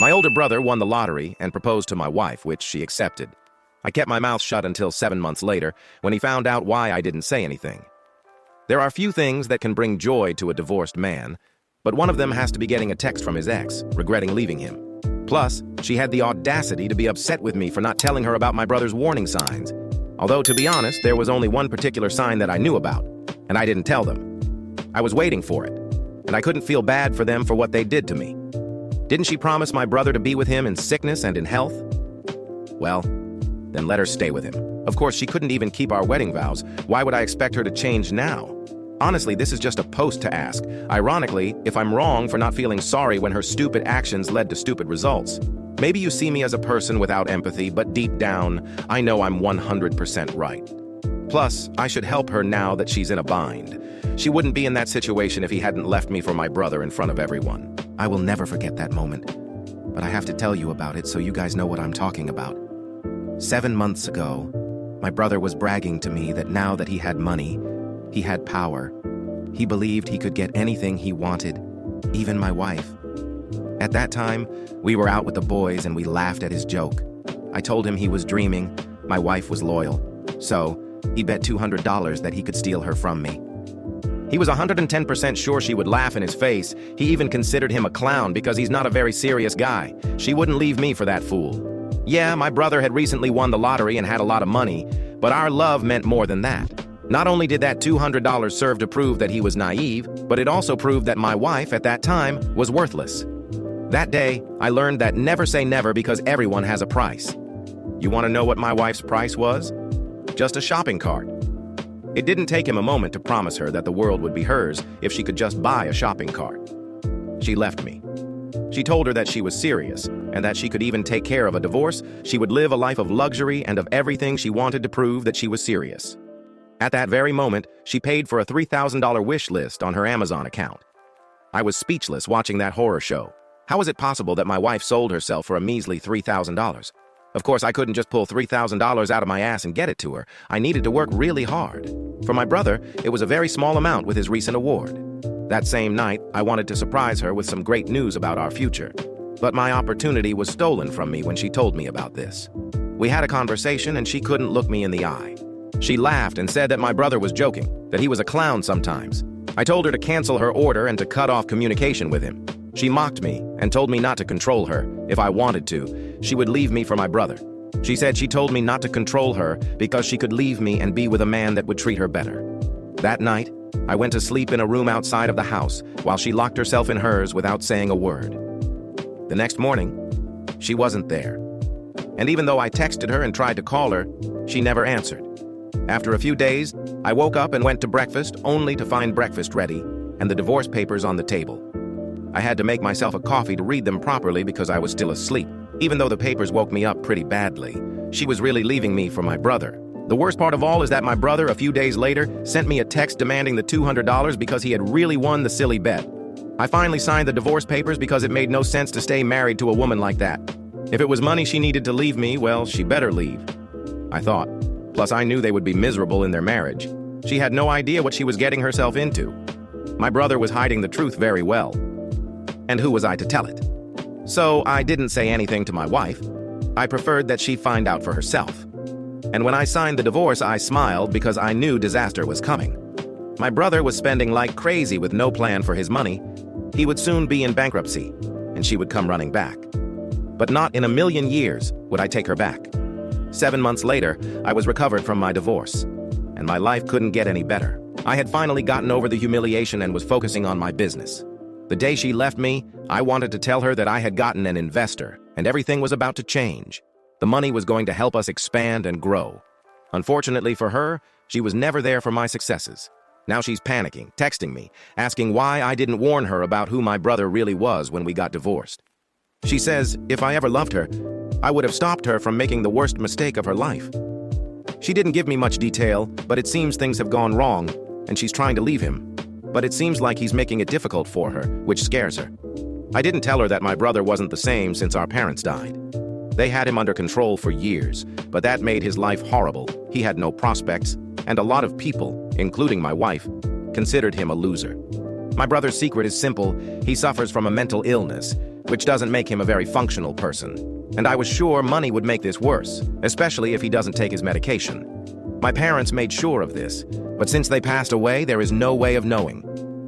My older brother won the lottery and proposed to my wife, which she accepted. I kept my mouth shut until 7 months later, when he found out why I didn't say anything. There are few things that can bring joy to a divorced man, but one of them has to be getting a text from his ex, regretting leaving him. Plus, she had the audacity to be upset with me for not telling her about my brother's warning signs. Although, to be honest, there was only one particular sign that I knew about, and I didn't tell them. I was waiting for it, and I couldn't feel bad for them for what they did to me. Didn't she promise my brother to be with him in sickness and in health? Well, then let her stay with him. Of course, she couldn't even keep our wedding vows. Why would I expect her to change now? Honestly, this is just a post to ask. Ironically, if I'm wrong for not feeling sorry when her stupid actions led to stupid results. Maybe you see me as a person without empathy, but deep down, I know I'm 100% right. Plus, I should help her now that she's in a bind. She wouldn't be in that situation if he hadn't left me for my brother in front of everyone. I will never forget that moment, but I have to tell you about it so you guys know what I'm talking about. 7 months ago, my brother was bragging to me that now that he had money, he had power. He believed he could get anything he wanted, even my wife. At that time, we were out with the boys and we laughed at his joke. I told him he was dreaming, my wife was loyal. So, he bet $200 that he could steal her from me. He was 110% sure she would laugh in his face. He even considered him a clown because he's not a very serious guy. She wouldn't leave me for that fool. Yeah, my brother had recently won the lottery and had a lot of money, but our love meant more than that. Not only did that $200 serve to prove that he was naive, but it also proved that my wife at that time was worthless. That day, I learned that never say never because everyone has a price. You want to know what my wife's price was? Just a shopping cart. It didn't take him a moment to promise her that the world would be hers if she could just buy a shopping cart. She left me. She told her that she was serious and that she could even take care of a divorce. She would live a life of luxury and of everything she wanted to prove that she was serious. At that very moment, she paid for a $3,000 wish list on her Amazon account. I was speechless watching that horror show. How was it possible that my wife sold herself for a measly $3,000? Of course, I couldn't just pull $3,000 out of my ass and get it to her. I needed to work really hard. For my brother, it was a very small amount with his recent award. That same night, I wanted to surprise her with some great news about our future. But my opportunity was stolen from me when she told me about this. We had a conversation and she couldn't look me in the eye. She laughed and said that my brother was joking, that he was a clown sometimes. I told her to cancel her order and to cut off communication with him. She mocked me and told me not to control her. If I wanted to, she would leave me for my brother. She said she told me not to control her because she could leave me and be with a man that would treat her better. That night, I went to sleep in a room outside of the house while she locked herself in hers without saying a word. The next morning, she wasn't there. And even though I texted her and tried to call her, she never answered. After a few days, I woke up and went to breakfast only to find breakfast ready and the divorce papers on the table. I had to make myself a coffee to read them properly because I was still asleep. Even though the papers woke me up pretty badly, she was really leaving me for my brother. The worst part of all is that my brother, a few days later, sent me a text demanding the $200 because he had really won the silly bet. I finally signed the divorce papers because it made no sense to stay married to a woman like that. If it was money she needed to leave me, well, she better leave, I thought. Plus, I knew they would be miserable in their marriage. She had no idea what she was getting herself into. My brother was hiding the truth very well. And who was I to tell it? So I didn't say anything to my wife. I preferred that she find out for herself. And when I signed the divorce, I smiled because I knew disaster was coming. My brother was spending like crazy with no plan for his money. He would soon be in bankruptcy, and she would come running back. But not in a million years would I take her back. 7 months later, I was recovered from my divorce, and my life couldn't get any better. I had finally gotten over the humiliation and was focusing on my business. The day she left me, I wanted to tell her that I had gotten an investor, and everything was about to change. The money was going to help us expand and grow. Unfortunately for her, she was never there for my successes. Now she's panicking, texting me, asking why I didn't warn her about who my brother really was when we got divorced. She says if I ever loved her, I would have stopped her from making the worst mistake of her life. She didn't give me much detail, but it seems things have gone wrong, and she's trying to leave him. But it seems like he's making it difficult for her, which scares her. I didn't tell her that my brother wasn't the same since our parents died. They had him under control for years, but that made his life horrible. He had no prospects, and a lot of people, including my wife, considered him a loser. My brother's secret is simple. He suffers from a mental illness, which doesn't make him a very functional person. And I was sure money would make this worse, especially if he doesn't take his medication. My parents made sure of this, but since they passed away, there is no way of knowing.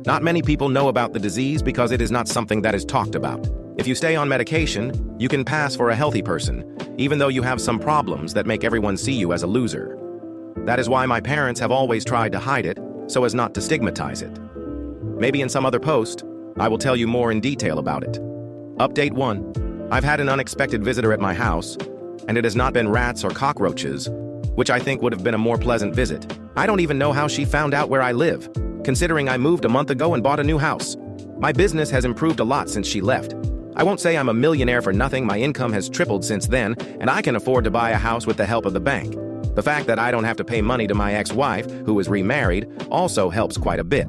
Not many people know about the disease because it is not something that is talked about. If you stay on medication, you can pass for a healthy person, even though you have some problems that make everyone see you as a loser. That is why my parents have always tried to hide it, so as not to stigmatize it. Maybe in some other post, I will tell you more in detail about it. Update 1. I've had an unexpected visitor at my house, and it has not been rats or cockroaches, which I think would have been a more pleasant visit. I don't even know how she found out where I live, considering I moved a month ago and bought a new house. My business has improved a lot since she left. I won't say I'm a millionaire for nothing, my income has tripled since then, and I can afford to buy a house with the help of the bank. The fact that I don't have to pay money to my ex-wife, who is remarried, also helps quite a bit.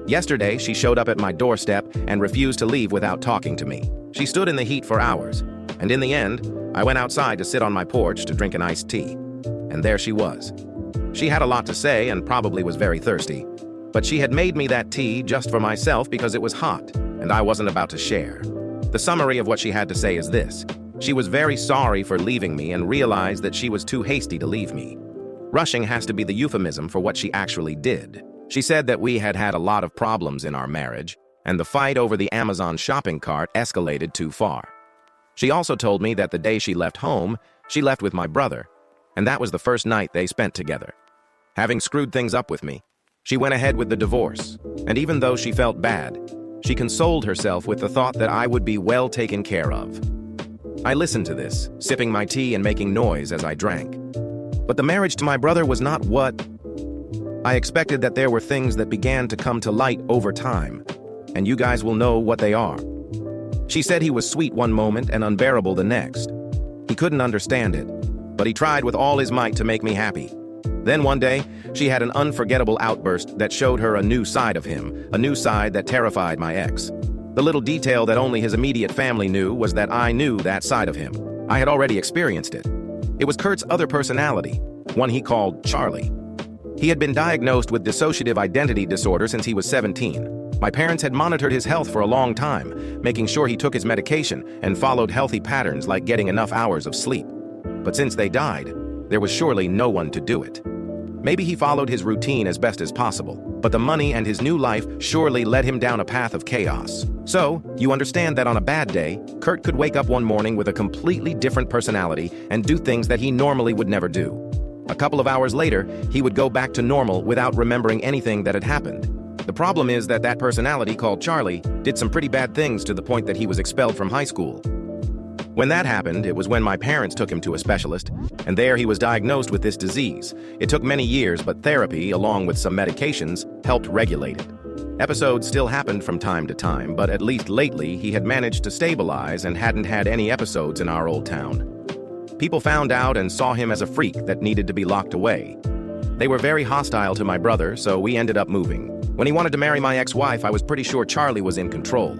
Yesterday, she showed up at my doorstep and refused to leave without talking to me. She stood in the heat for hours, and in the end, I went outside to sit on my porch to drink an iced tea. And there she was. She had a lot to say and probably was very thirsty, but she had made me that tea just for myself because it was hot, and I wasn't about to share. The summary of what she had to say is this. She was very sorry for leaving me and realized that she was too hasty to leave me. Rushing has to be the euphemism for what she actually did. She said that we had had a lot of problems in our marriage, and the fight over the Amazon shopping cart escalated too far. She also told me that the day she left home, she left with my brother, and that was the first night they spent together. Having screwed things up with me, she went ahead with the divorce, and even though she felt bad, she consoled herself with the thought that I would be well taken care of. I listened to this, sipping my tea and making noise as I drank. But the marriage to my brother was not what I expected. That there were things that began to come to light over time, and you guys will know what they are. She said he was sweet one moment and unbearable the next. He couldn't understand it, but he tried with all his might to make me happy. Then one day, she had an unforgettable outburst that showed her a new side of him, a new side that terrified my ex. The little detail that only his immediate family knew was that I knew that side of him. I had already experienced it. It was Kurt's other personality, one he called Charlie. He had been diagnosed with dissociative identity disorder since he was 17. My parents had monitored his health for a long time, making sure he took his medication and followed healthy patterns like getting enough hours of sleep. But since they died, there was surely no one to do it. Maybe he followed his routine as best as possible, but the money and his new life surely led him down a path of chaos. So, you understand that on a bad day, Kurt could wake up one morning with a completely different personality and do things that he normally would never do. A couple of hours later, he would go back to normal without remembering anything that had happened. The problem is that that personality called Charlie did some pretty bad things to the point that he was expelled from high school. When that happened, it was when my parents took him to a specialist, and there he was diagnosed with this disease. It took many years, but therapy, along with some medications, helped regulate it. Episodes still happened from time to time, but at least lately he had managed to stabilize and hadn't had any episodes in our old town. People found out and saw him as a freak that needed to be locked away. They were very hostile to my brother, so we ended up moving. When he wanted to marry my ex-wife, I was pretty sure Charlie was in control.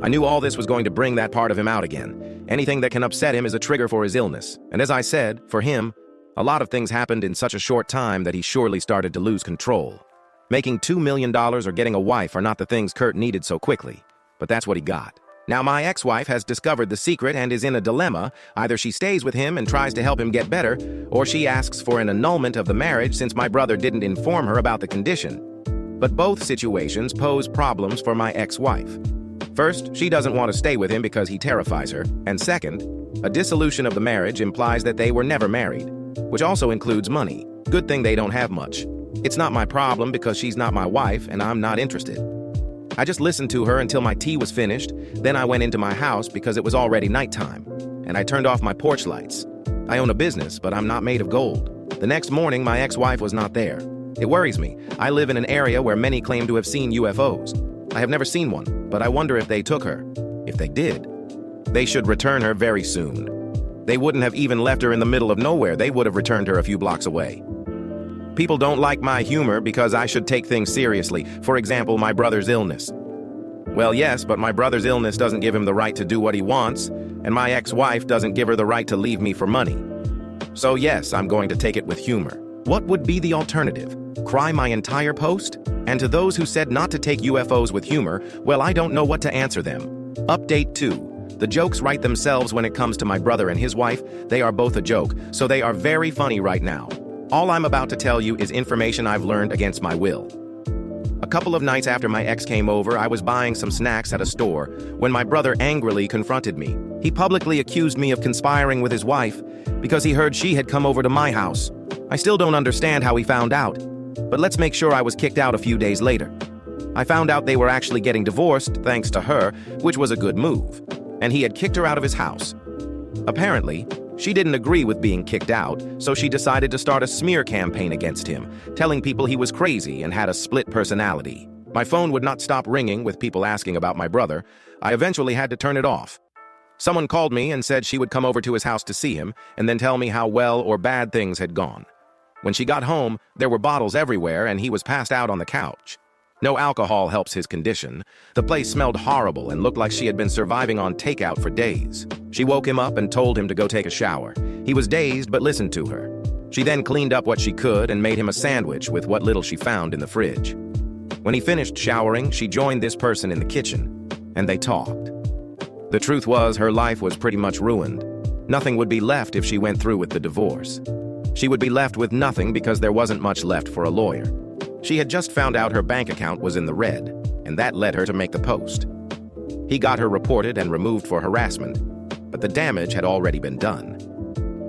I knew all this was going to bring that part of him out again. Anything that can upset him is a trigger for his illness. And as I said, for him, a lot of things happened in such a short time that he surely started to lose control. Making $2 million or getting a wife are not the things Kurt needed so quickly, but that's what he got. Now my ex-wife has discovered the secret and is in a dilemma. Either she stays with him and tries to help him get better, or she asks for an annulment of the marriage since my brother didn't inform her about the condition. But both situations pose problems for my ex-wife. First, she doesn't want to stay with him because he terrifies her. And second, a dissolution of the marriage implies that they were never married, which also includes money. Good thing they don't have much. It's not my problem because she's not my wife and I'm not interested. I just listened to her until my tea was finished, then I went into my house because it was already nighttime, and I turned off my porch lights. I own a business, but I'm not made of gold. The next morning, my ex-wife was not there. It worries me. I live in an area where many claim to have seen UFOs. I have never seen one, but I wonder if they took her. If they did, they should return her very soon. They wouldn't have even left her in the middle of nowhere. They would have returned her a few blocks away. People don't like my humor because I should take things seriously. For example, my brother's illness. Well, yes, but my brother's illness doesn't give him the right to do what he wants, and my ex-wife doesn't give her the right to leave me for money. So yes, I'm going to take it with humor. What would be the alternative? Cry my entire post? And to those who said not to take UFOs with humor, well, I don't know what to answer them. Update 2. The jokes write themselves when it comes to my brother and his wife. They are both a joke, so they are very funny right now. All I'm about to tell you is information I've learned against my will. A couple of nights after my ex came over, I was buying some snacks at a store when my brother angrily confronted me. He publicly accused me of conspiring with his wife because he heard she had come over to my house. I still don't understand how he found out, but let's make sure I was kicked out a few days later. I found out they were actually getting divorced thanks to her, which was a good move, and he had kicked her out of his house. Apparently, she didn't agree with being kicked out, so she decided to start a smear campaign against him, telling people he was crazy and had a split personality. My phone would not stop ringing with people asking about my brother. I eventually had to turn it off. Someone called me and said she would come over to his house to see him and then tell me how well or bad things had gone. When she got home, there were bottles everywhere and he was passed out on the couch. No alcohol helps his condition. The place smelled horrible and looked like she had been surviving on takeout for days. She woke him up and told him to go take a shower. He was dazed but listened to her. She then cleaned up what she could and made him a sandwich with what little she found in the fridge. When he finished showering, she joined this person in the kitchen, and they talked. The truth was, her life was pretty much ruined. Nothing would be left if she went through with the divorce. She would be left with nothing because there wasn't much left for a lawyer. She had just found out her bank account was in the red, and that led her to make the post. He got her reported and removed for harassment, but the damage had already been done.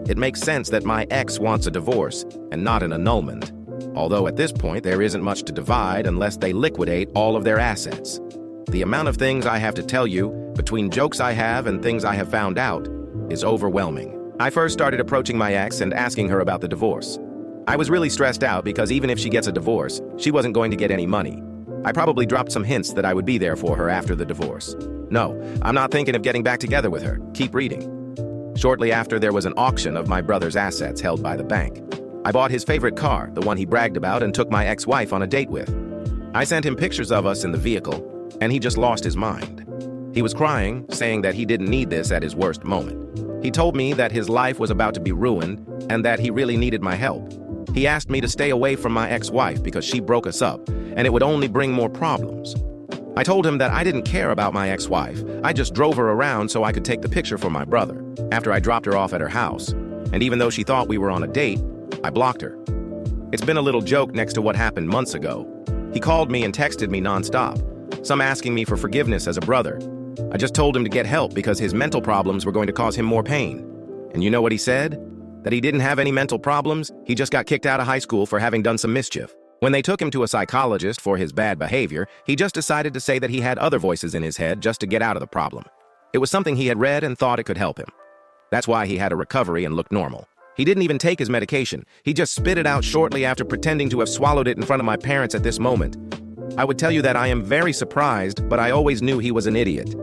It makes sense that my ex wants a divorce and not an annulment, although at this point there isn't much to divide unless they liquidate all of their assets. The amount of things I have to tell you, between jokes I have and things I have found out, is overwhelming. I first started approaching my ex and asking her about the divorce. I was really stressed out because even if she gets a divorce, she wasn't going to get any money. I probably dropped some hints that I would be there for her after the divorce. No, I'm not thinking of getting back together with her. Keep reading. Shortly after, there was an auction of my brother's assets held by the bank. I bought his favorite car, the one he bragged about, and took my ex-wife on a date with. I sent him pictures of us in the vehicle, and he just lost his mind. He was crying, saying that he didn't need this at his worst moment. He told me that his life was about to be ruined and that he really needed my help. He asked me to stay away from my ex-wife because she broke us up, and it would only bring more problems. I told him that I didn't care about my ex-wife. I just drove her around so I could take the picture for my brother after I dropped her off at her house. And even though she thought we were on a date, I blocked her. It's been a little joke next to what happened months ago. He called me and texted me nonstop, some asking me for forgiveness as a brother. I just told him to get help because his mental problems were going to cause him more pain. And you know what he said? That he didn't have any mental problems, he just got kicked out of high school for having done some mischief. When they took him to a psychologist for his bad behavior, he just decided to say that he had other voices in his head just to get out of the problem. It was something he had read and thought it could help him. That's why he had a recovery and looked normal. He didn't even take his medication. He just spit it out shortly after pretending to have swallowed it in front of my parents at this moment. I would tell you that I am very surprised, but I always knew he was an idiot.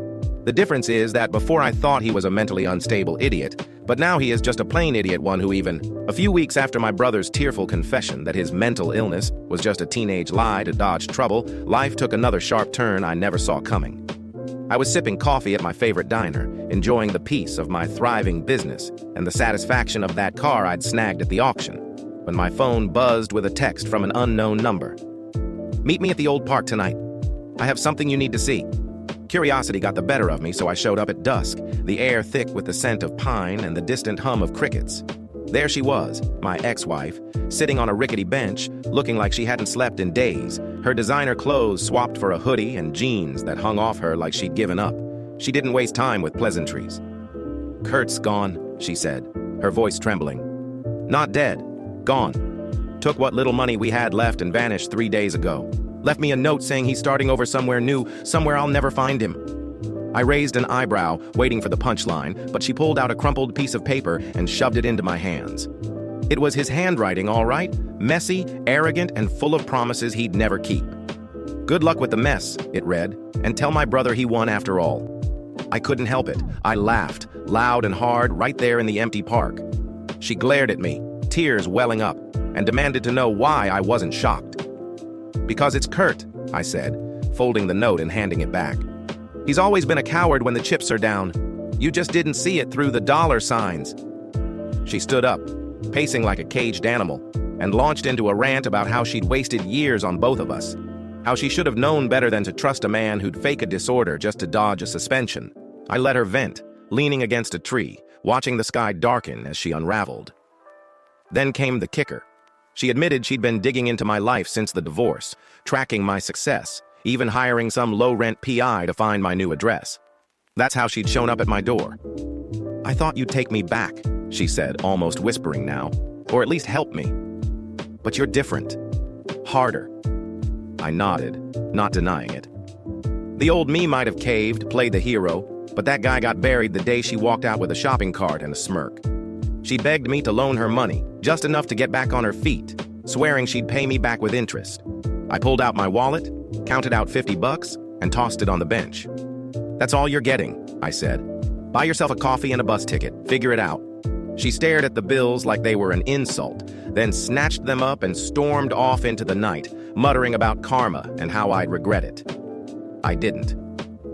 The difference is that before I thought he was a mentally unstable idiot, but now he is just a plain idiot one who even, a few weeks after my brother's tearful confession that his mental illness was just a teenage lie to dodge trouble, life took another sharp turn I never saw coming. I was sipping coffee at my favorite diner, enjoying the peace of my thriving business and the satisfaction of that car I'd snagged at the auction, when my phone buzzed with a text from an unknown number. "Meet me at the old park tonight. I have something you need to see." Curiosity got the better of me, so I showed up at dusk, the air thick with the scent of pine and the distant hum of crickets. There she was, my ex-wife, sitting on a rickety bench, looking like she hadn't slept in days, her designer clothes swapped for a hoodie and jeans that hung off her like she'd given up. She didn't waste time with pleasantries. "Kurt's gone," she said, her voice trembling. "Not dead. Gone. Took what little money we had left and vanished 3 days ago. Left me a note saying he's starting over somewhere new, somewhere I'll never find him." I raised an eyebrow, waiting for the punchline, but she pulled out a crumpled piece of paper and shoved it into my hands. It was his handwriting, all right, messy, arrogant, and full of promises he'd never keep. "Good luck with the mess," it read, "and tell my brother he won after all." I couldn't help it. I laughed, loud and hard, right there in the empty park. She glared at me, tears welling up, and demanded to know why I wasn't shocked. "Because it's Kurt," I said, folding the note and handing it back. "He's always been a coward when the chips are down. You just didn't see it through the dollar signs." She stood up, pacing like a caged animal, and launched into a rant about how she'd wasted years on both of us, how she should have known better than to trust a man who'd fake a disorder just to dodge a suspension. I let her vent, leaning against a tree, watching the sky darken as she unraveled. Then came the kicker. She admitted she'd been digging into my life since the divorce, tracking my success, even hiring some low-rent PI to find my new address. That's how she'd shown up at my door. "I thought you'd take me back," she said, almost whispering now, "or at least help me. But you're different. Harder." I nodded, not denying it. The old me might have caved, played the hero, but that guy got buried the day she walked out with a shopping cart and a smirk. She begged me to loan her money, just enough to get back on her feet, swearing she'd pay me back with interest. I pulled out my wallet, counted out $50, and tossed it on the bench. "That's all you're getting," I said. "Buy yourself a coffee and a bus ticket. Figure it out." She stared at the bills like they were an insult, then snatched them up and stormed off into the night, muttering about karma and how I'd regret it. I didn't.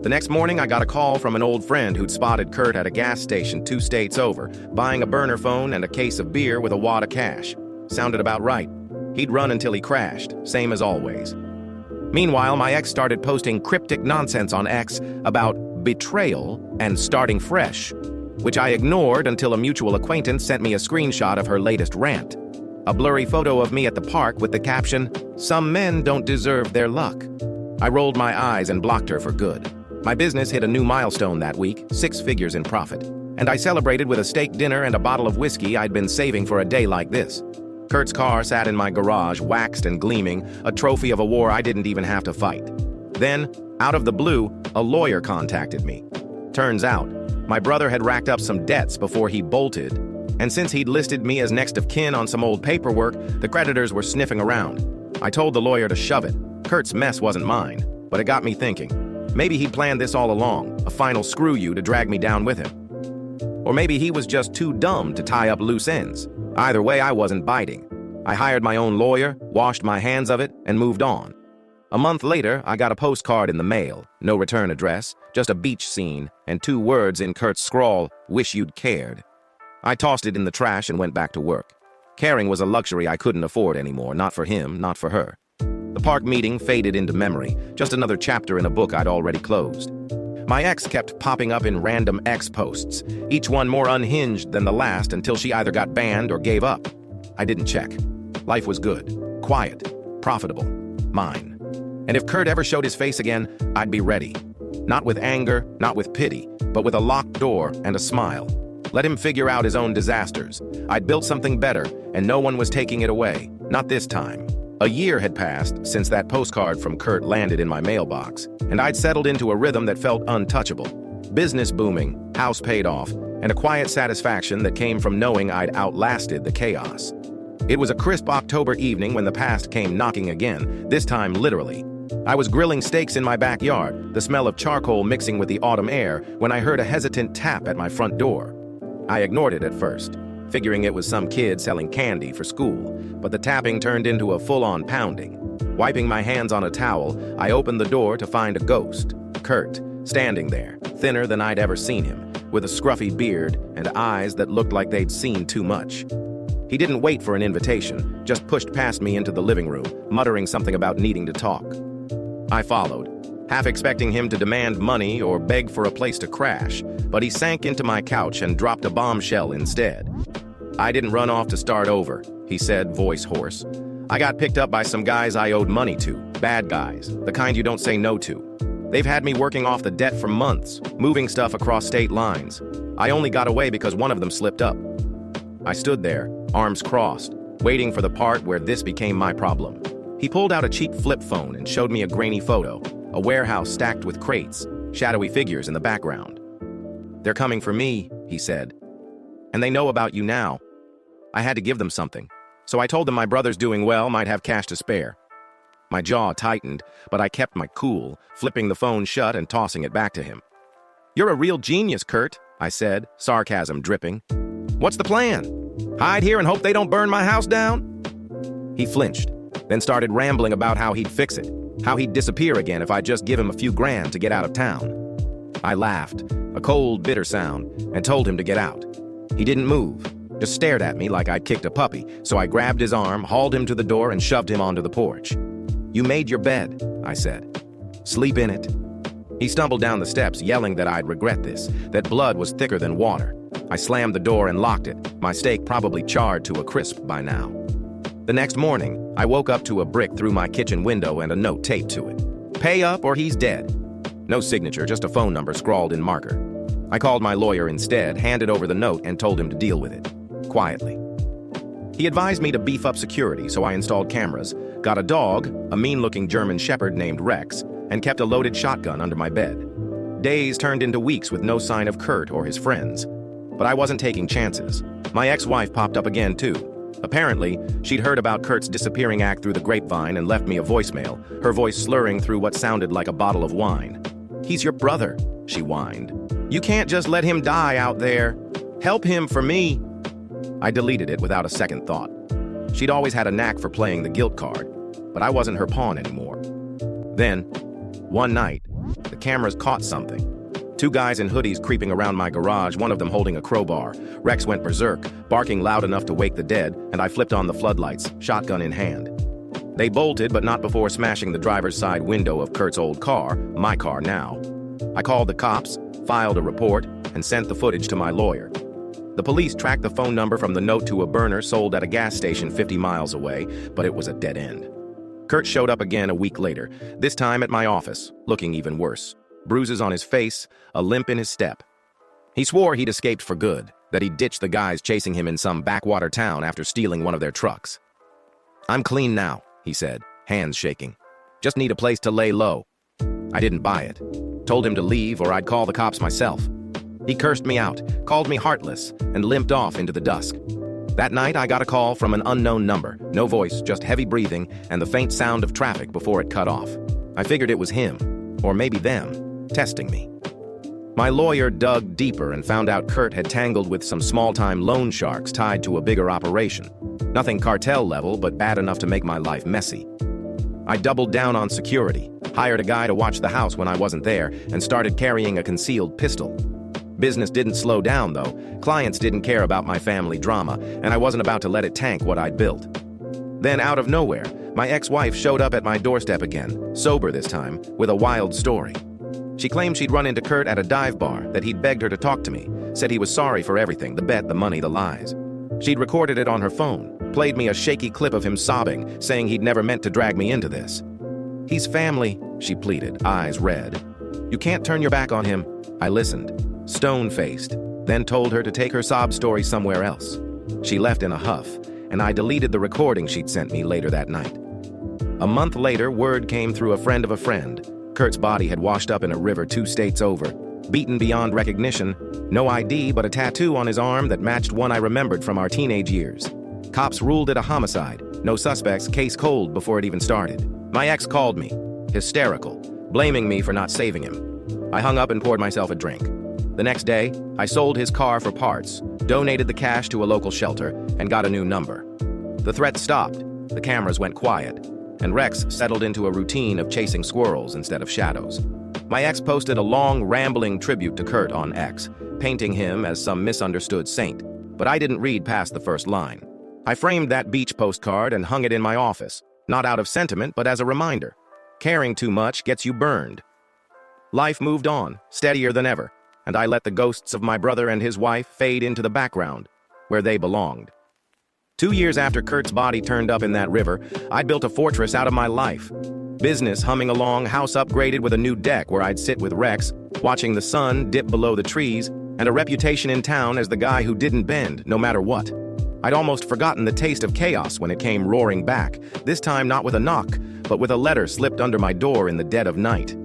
The next morning, I got a call from an old friend who'd spotted Kurt at a gas station 2 states over, buying a burner phone and a case of beer with a wad of cash. Sounded about right. He'd run until he crashed, same as always. Meanwhile, my ex started posting cryptic nonsense on X about betrayal and starting fresh, which I ignored until a mutual acquaintance sent me a screenshot of her latest rant. A blurry photo of me at the park with the caption, "Some men don't deserve their luck." I rolled my eyes and blocked her for good. My business hit a new milestone that week, 6 figures in profit, and I celebrated with a steak dinner and a bottle of whiskey I'd been saving for a day like this. Kurt's car sat in my garage, waxed and gleaming, a trophy of a war I didn't even have to fight. Then, out of the blue, a lawyer contacted me. Turns out, my brother had racked up some debts before he bolted, and since he'd listed me as next of kin on some old paperwork, the creditors were sniffing around. I told the lawyer to shove it. Kurt's mess wasn't mine, but it got me thinking. Maybe he'd planned this all along, a final screw you to drag me down with him. Or maybe he was just too dumb to tie up loose ends. Either way, I wasn't biting. I hired my own lawyer, washed my hands of it, and moved on. A month later, I got a postcard in the mail, no return address, just a beach scene, and 2 words in Kurt's scrawl, "Wish you'd cared." I tossed it in the trash and went back to work. Caring was a luxury I couldn't afford anymore, not for him, not for her. The park meeting faded into memory, just another chapter in a book I'd already closed. My ex kept popping up in random X posts, each one more unhinged than the last until she either got banned or gave up. I didn't check. Life was good, quiet, profitable, mine. And if Kurt ever showed his face again, I'd be ready. Not with anger, not with pity, but with a locked door and a smile. Let him figure out his own disasters. I'd built something better, and no one was taking it away. Not this time. A year had passed since that postcard from Kurt landed in my mailbox, and I'd settled into a rhythm that felt untouchable. Business booming, house paid off, and a quiet satisfaction that came from knowing I'd outlasted the chaos. It was a crisp October evening when the past came knocking again, this time literally. I was grilling steaks in my backyard, the smell of charcoal mixing with the autumn air, when I heard a hesitant tap at my front door. I ignored it at first, figuring it was some kid selling candy for school, but the tapping turned into a full-on pounding. Wiping my hands on a towel, I opened the door to find a ghost, Kurt, standing there, thinner than I'd ever seen him, with a scruffy beard and eyes that looked like they'd seen too much. He didn't wait for an invitation, just pushed past me into the living room, muttering something about needing to talk. I followed, half expecting him to demand money or beg for a place to crash, but he sank into my couch and dropped a bombshell instead. "I didn't run off to start over," he said, voice hoarse. "I got picked up by some guys I owed money to, bad guys, the kind you don't say no to. They've had me working off the debt for months, moving stuff across state lines. I only got away because one of them slipped up." I stood there, arms crossed, waiting for the part where this became my problem. He pulled out a cheap flip phone and showed me a grainy photo, a warehouse stacked with crates, shadowy figures in the background. "They're coming for me," he said. "And they know about you now." I had to give them something, so I told them my brother's doing well, might have cash to spare. My jaw tightened, but I kept my cool, flipping the phone shut and tossing it back to him. "You're a real genius, Kurt," I said, sarcasm dripping. "What's the plan? Hide here and hope they don't burn my house down?" He flinched, then started rambling about how he'd fix it, how he'd disappear again if I just give him a few grand to get out of town. I laughed, a cold, bitter sound, and told him to get out. He didn't move, just stared at me like I'd kicked a puppy, so I grabbed his arm, hauled him to the door, and shoved him onto the porch. "You made your bed," I said. "Sleep in it." He stumbled down the steps, yelling that I'd regret this, that blood was thicker than water. I slammed the door and locked it, my steak probably charred to a crisp by now. The next morning, I woke up to a brick through my kitchen window and a note taped to it. Pay up or he's dead. No signature, just a phone number scrawled in marker. I called my lawyer instead, handed over the note, and told him to deal with it, quietly. He advised me to beef up security, so I installed cameras, got a dog, a mean-looking German shepherd named Rex, and kept a loaded shotgun under my bed. Days turned into weeks with no sign of Kurt or his friends. But I wasn't taking chances. My ex-wife popped up again, too. Apparently, she'd heard about Kurt's disappearing act through the grapevine and left me a voicemail, her voice slurring through what sounded like a bottle of wine. "He's your brother," she whined. "You can't just let him die out there. Help him for me." I deleted it without a second thought. She'd always had a knack for playing the guilt card, but I wasn't her pawn anymore. Then, one night, the cameras caught something. Two guys in hoodies creeping around my garage, one of them holding a crowbar. Rex went berserk, barking loud enough to wake the dead, and I flipped on the floodlights, shotgun in hand. They bolted, but not before smashing the driver's side window of Kurt's old car, my car now. I called the cops, filed a report, and sent the footage to my lawyer. The police tracked the phone number from the note to a burner sold at a gas station 50 miles away, but it was a dead end. Kurt showed up again a week later, this time at my office, looking even worse. Bruises on his face, a limp in his step. He swore he'd escaped for good, that he'd ditched the guys chasing him in some backwater town after stealing one of their trucks. "I'm clean now," he said, hands shaking. "Just need a place to lay low." I didn't buy it. Told him to leave or I'd call the cops myself. He cursed me out, called me heartless, and limped off into the dusk. That night, I got a call from an unknown number. No voice, just heavy breathing and the faint sound of traffic before it cut off. I figured it was him, or maybe them, testing me. My lawyer dug deeper and found out Kurt had tangled with some small-time loan sharks tied to a bigger operation. Nothing cartel level, but bad enough to make my life messy. I doubled down on security, hired a guy to watch the house when I wasn't there, and started carrying a concealed pistol. Business didn't slow down, though. Clients didn't care about my family drama, and I wasn't about to let it tank what I'd built. Then, out of nowhere, my ex-wife showed up at my doorstep again, sober this time, with a wild story. She claimed she'd run into Kurt at a dive bar, that he'd begged her to talk to me, said he was sorry for everything, the bet, the money, the lies. She'd recorded it on her phone, played me a shaky clip of him sobbing, saying he'd never meant to drag me into this. "He's family," she pleaded, eyes red. "You can't turn your back on him." I listened, stone-faced, then told her to take her sob story somewhere else. She left in a huff, and I deleted the recording she'd sent me later that night. A month later, word came through a friend of a friend. Kurt's body had washed up in a river 2 states over, beaten beyond recognition, no ID but a tattoo on his arm that matched one I remembered from our teenage years. Cops ruled it a homicide, no suspects, case cold before it even started. My ex called me, hysterical, blaming me for not saving him. I hung up and poured myself a drink. The next day, I sold his car for parts, donated the cash to a local shelter, and got a new number. The threat stopped, the cameras went quiet, and Rex settled into a routine of chasing squirrels instead of shadows. My ex posted a long, rambling tribute to Kurt on X, painting him as some misunderstood saint, but I didn't read past the first line. I framed that beach postcard and hung it in my office, not out of sentiment, but as a reminder. Caring too much gets you burned. Life moved on, steadier than ever, and I let the ghosts of my brother and his wife fade into the background, where they belonged. 2 years after Kurt's body turned up in that river, I'd built a fortress out of my life. Business humming along, house upgraded with a new deck where I'd sit with Rex, watching the sun dip below the trees, and a reputation in town as the guy who didn't bend, no matter what. I'd almost forgotten the taste of chaos when it came roaring back, this time not with a knock, but with a letter slipped under my door in the dead of night.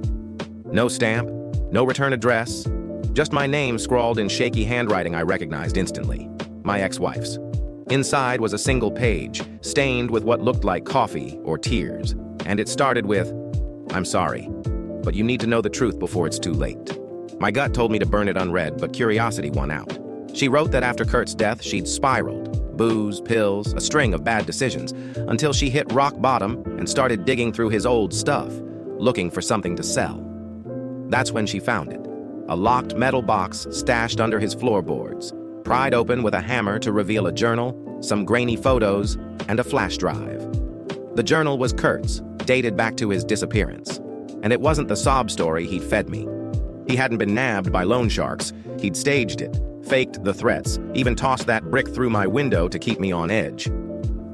No stamp, no return address, just my name scrawled in shaky handwriting I recognized instantly, my ex-wife's. Inside was a single page, stained with what looked like coffee or tears, and it started with, "I'm sorry, but you need to know the truth before it's too late." My gut told me to burn it unread, but curiosity won out. She wrote that after Kurt's death, she'd spiraled, booze, pills, a string of bad decisions, until she hit rock bottom and started digging through his old stuff, looking for something to sell. That's when she found it, a locked metal box stashed under his floorboards, pried open with a hammer to reveal a journal, some grainy photos, and a flash drive. The journal was Kurt's, dated back to his disappearance. and it wasn't the sob story he'd fed me. He hadn't been nabbed by loan sharks. He'd staged it, faked the threats, even tossed that brick through my window to keep me on edge.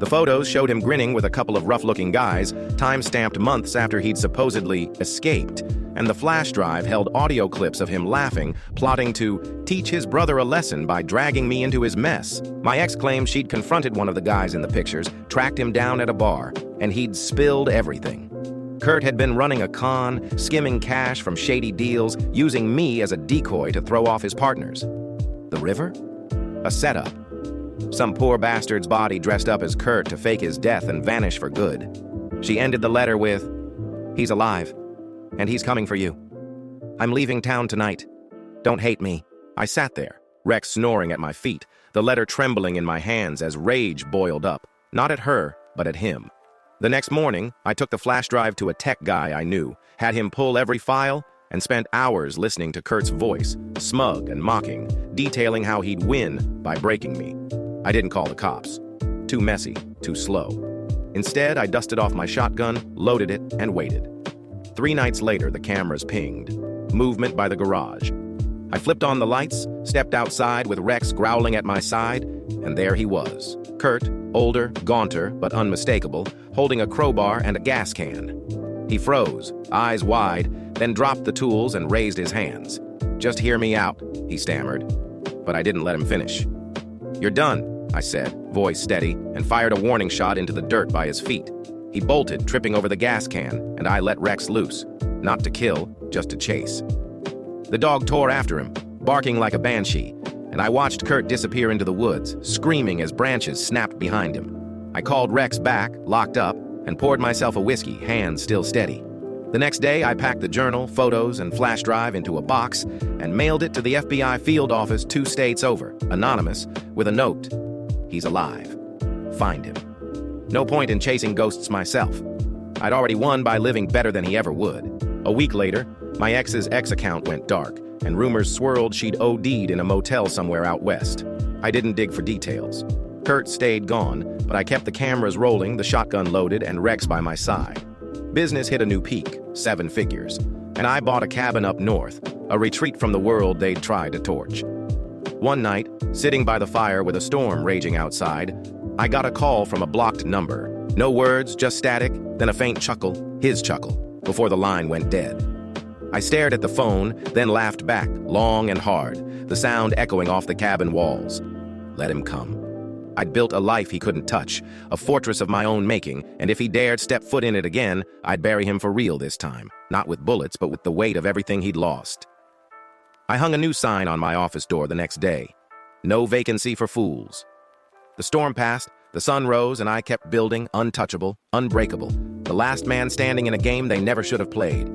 The photos showed him grinning with a couple of rough-looking guys, time-stamped months after he'd supposedly escaped, and the flash drive held audio clips of him laughing, plotting to teach his brother a lesson by dragging me into his mess. My ex claimed she'd confronted one of the guys in the pictures, tracked him down at a bar, and he'd spilled everything. Kurt had been running a con, skimming cash from shady deals, using me as a decoy to throw off his partners. The river? A setup. Some poor bastard's body dressed up as Kurt to fake his death and vanish for good. She ended the letter with, "He's alive, and he's coming for you. I'm leaving town tonight. Don't hate me." I sat there, Rex snoring at my feet, the letter trembling in my hands as rage boiled up, not at her, but at him. The next morning, I took the flash drive to a tech guy I knew, had him pull every file, and spent hours listening to Kurt's voice, smug and mocking, detailing how he'd win by breaking me. I didn't call the cops. Too messy, too slow. Instead, I dusted off my shotgun, loaded it, and waited. 3 nights later, the cameras pinged. Movement by the garage. I flipped on the lights, stepped outside with Rex growling at my side, and there he was. Kurt, older, gaunter, but unmistakable, holding a crowbar and a gas can. He froze, eyes wide, then dropped the tools and raised his hands. "Just hear me out," he stammered. But I didn't let him finish. "You're done," I said, voice steady, and fired a warning shot into the dirt by his feet. He bolted, tripping over the gas can, and I let Rex loose. Not to kill, just to chase. The dog tore after him, barking like a banshee, and I watched Kurt disappear into the woods, screaming as branches snapped behind him. I called Rex back, locked up, and poured myself a whiskey, hands still steady. The next day, I packed the journal, photos, and flash drive into a box and mailed it to the FBI field office 2 states over, anonymous, with a note. "He's alive. Find him." No point in chasing ghosts myself. I'd already won by living better than he ever would. A week later, my ex's ex account went dark, and rumors swirled she'd OD'd in a motel somewhere out west. I didn't dig for details. Kurt stayed gone, but I kept the cameras rolling, the shotgun loaded, and Rex by my side. Business hit a new peak, 7 figures, and I bought a cabin up north, a retreat from the world they'd tried to torch. One night, sitting by the fire with a storm raging outside, I got a call from a blocked number. No words, just static, then a faint chuckle, his chuckle, before the line went dead. I stared at the phone, then laughed back, long and hard, the sound echoing off the cabin walls. Let him come. I'd built a life he couldn't touch, a fortress of my own making, and if he dared step foot in it again, I'd bury him for real this time, not with bullets, but with the weight of everything he'd lost. I hung a new sign on my office door the next day. No vacancy for fools. The storm passed, the sun rose, and I kept building, untouchable, unbreakable, the last man standing in a game they never should have played.